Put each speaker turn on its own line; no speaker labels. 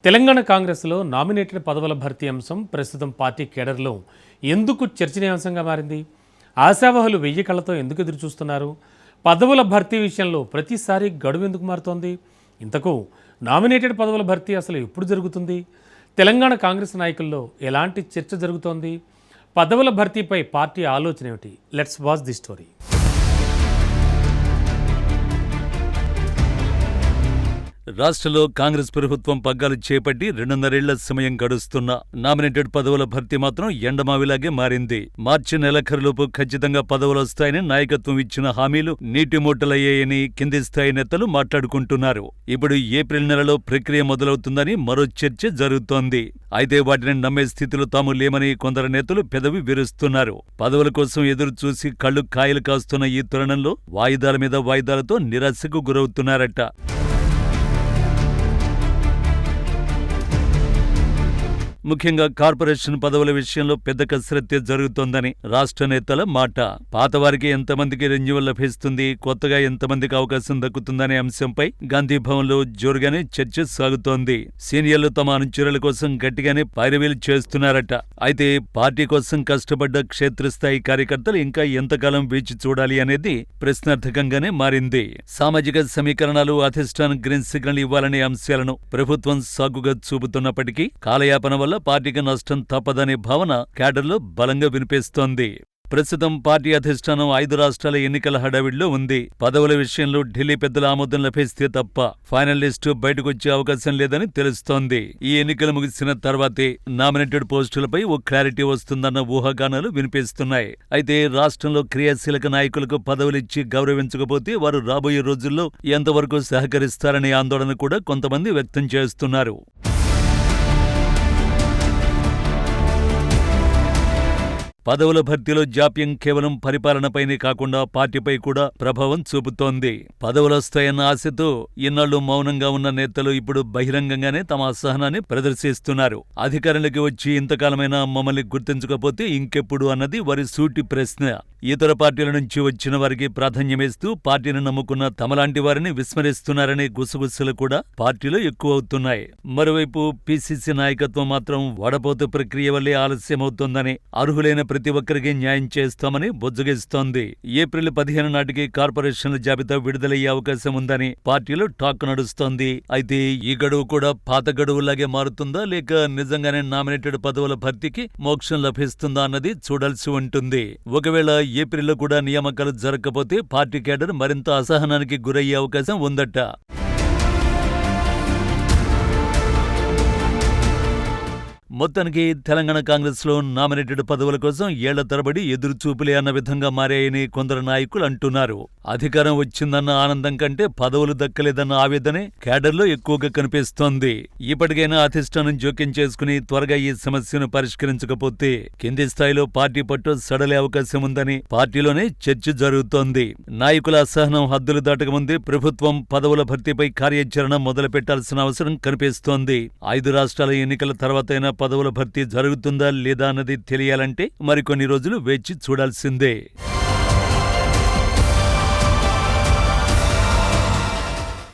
తెలంగాణ కాంగ్రెస్లో నామినేటెడ్ పదవుల భర్తీ అంశం ప్రస్తుతం పార్టీ కేడర్లో ఎందుకు చర్చనీయాంశంగా మారింది? ఆశావహులు వెయ్యి కళ్ళతో ఎందుకు ఎదురుచూస్తున్నారు? పదవుల భర్తీ విషయంలో ప్రతిసారి గడువు ఎందుకు మారుతోంది? ఇంతకు నామినేటెడ్ పదవుల భర్తీ అసలు ఎప్పుడు జరుగుతుంది? తెలంగాణ కాంగ్రెస్ నాయకుల్లో ఎలాంటి చర్చ జరుగుతోంది? పదవుల భర్తీపై పార్టీ ఆలోచన ఏమిటి? Let's watch the story.
రాష్ట్రంలో కాంగ్రెస్ ప్రభుత్వం పగ్గాలు చేపట్టి 2.5 సమయం గడుస్తున్నా నామినేటెడ్ పదవుల భర్తీ మాత్రం ఎండమావిలాగే మారింది. మార్చి నెలాఖరులోపు ఖచ్చితంగా పదవులొస్తాయని నాయకత్వం ఇచ్చిన హామీలు నీటి మూటలయ్యాయని కింది స్థాయి నేతలు మాట్లాడుకుంటున్నారు. ఇప్పుడు ఏప్రిల్ నెలలో ప్రక్రియ మొదలవుతుందని మరో చర్చ జరుగుతోంది. అయితే వాటిని నమ్మే స్థితిలో తాము లేమని కొందరు నేతలు పెదవి విరుస్తున్నారు. పదవుల కోసం ఎదురు చూసి కళ్ళు కాయలు కాస్తున్న ఈ తరుణంలో వాయిదాల మీద వాయిదాలతో నిరాశకు గురవుతున్నారట. ముఖ్యంగా కార్పొరేషన్ పదవుల విషయంలో పెద్ద కసరత్తే జరుగుతోందని రాష్ట్ర నేతల మాట. పాతవారికి ఎంతమందికి రెన్యువల్ లభిస్తుంది, కొత్తగా ఎంతమందికి అవకాశం దక్కుతుందనే అంశంపై గాంధీభవన్లో జోరుగానే చర్చ సాగుతోంది. సీనియర్లు తమ అనుచరుల కోసం గట్టిగానే పైరవీలు చేస్తున్నారట. అయితే పార్టీ కోసం కష్టపడ్డ క్షేత్రస్థాయి కార్యకర్తలు ఇంకా ఎంతకాలం వేచి చూడాలి అనేది ప్రశ్నార్థకంగానే మారింది. సామాజిక సమీకరణాలు, అధిష్టానం గ్రీన్ సిగ్నల్ ఇవ్వాలనే అంశాలను ప్రభుత్వం సాగుగా చూపుతున్నప్పటికీ కాలయాపన వల్ల పార్టీకి నష్టం తప్పదనే భావన క్యాడర్లో బలంగా వినిపిస్తోంది. ప్రస్తుతం పార్టీ అధిష్టానం 5 రాష్ట్రాల ఎన్నికల హడావిడిలో ఉంది. పదవుల విషయంలో ఢిల్లీ పెద్దల ఆమోదం లభిస్తే తప్ప ఫైనల్ లిస్టు బయటకొచ్చే అవకాశం లేదని తెలుస్తోంది. ఈ ఎన్నికలు ముగిసిన తర్వాతే నామినేటెడ్ పోస్టులపై ఓ క్లారిటీ వస్తుందన్న ఊహాగానాలు వినిపిస్తున్నాయి. అయితే రాష్ట్రంలో క్రియాశీలక నాయకులకు పదవులిచ్చి గౌరవించకపోతే వారు రాబోయే రోజుల్లో ఎంతవరకు సహకరిస్తారనే ఆందోళన కూడా కొంతమంది వ్యక్తం చేస్తున్నారు. పదవుల భర్తీలో జాప్యం కేవలం పరిపాలనపైనే కాకుండా పార్టీపై కూడా ప్రభావం చూపుతోంది. పదవులొస్తాయన్న ఆశతో ఇన్నాళ్లు మౌనంగా ఉన్న నేతలు ఇప్పుడు బహిరంగంగానే తమ అసహనాన్ని ప్రదర్శిస్తున్నారు. అధికారంలోకి వచ్చి ఇంతకాలమైనా మమ్మల్ని గుర్తించకపోతే ఇంకెప్పుడు అన్నది వారి సూటి ప్రశ్న. ఇతర పార్టీల నుంచి వచ్చిన వారికి ప్రాధాన్యమిస్తూ పార్టీని నమ్ముకున్న తమలాంటి వారిని విస్మరిస్తున్నారనే గుసగుసలు కూడా పార్టీలో ఎక్కువవుతున్నాయి. మరోవైపు పీసీసీ నాయకత్వం మాత్రం వడపోత ప్రక్రియ వల్లే ఆలస్యమవుతోందని, అర్హులైన ప్రతి ఒక్కరికి న్యాయం చేస్తామని బొజ్జగిస్తోంది. ఏప్రిల్ 15 నాటికి కార్పొరేషన్ల జాబితా విడుదలయ్యే అవకాశం ఉందని పార్టీలో టాక్ నడుస్తోంది. అయితే ఈ గడువు కూడా పాత గడువులాగే మారుతుందా, లేక నిజంగానే నామినేటెడ్ పదవుల భర్తీకి మోక్షం లభిస్తుందా అన్నది చూడాల్సి ఉంటుంది. ఒకవేళ ఏప్రిల్లో కూడా నియామకాలు జరగకపోతే పార్టీ కేడర్ మరింత అసహనానికి గురయ్యే అవకాశం ఉందట. మొత్తానికి తెలంగాణ కాంగ్రెస్లో నామినేటెడ్ పదవుల కోసం ఏళ్ల తరబడి ఎదురుచూపులే అన్న విధంగా మారాయని కొందరు నాయకులు అంటున్నారు. అధికారం వచ్చిందన్న ఆనందం కంటే పదవులు దక్కలేదన్న ఆవేదనే క్యాడర్లో ఎక్కువగా కనిపిస్తోంది. ఇప్పటికైనా అధిష్టానం జోక్యం చేసుకుని త్వరగా ఈ సమస్యను పరిష్కరించకపోతే కింది స్థాయిలో పార్టీ పట్టు సడలే అవకాశం ఉందని పార్టీలోనే చర్చ జరుగుతోంది. నాయకుల అసహనం హద్దులు దాటకముందే ప్రభుత్వం పదవుల భర్తీపై కార్యాచరణ మొదలుపెట్టాల్సిన అవసరం కనిపిస్తోంది. 5 రాష్ట్రాల ఎన్నికల తర్వాతైనా పదవుల భర్తీ జరుగుతుందా లేదా అన్నది తెలియాలంటే మరికొన్ని రోజులు వేచి చూడాల్సిందే.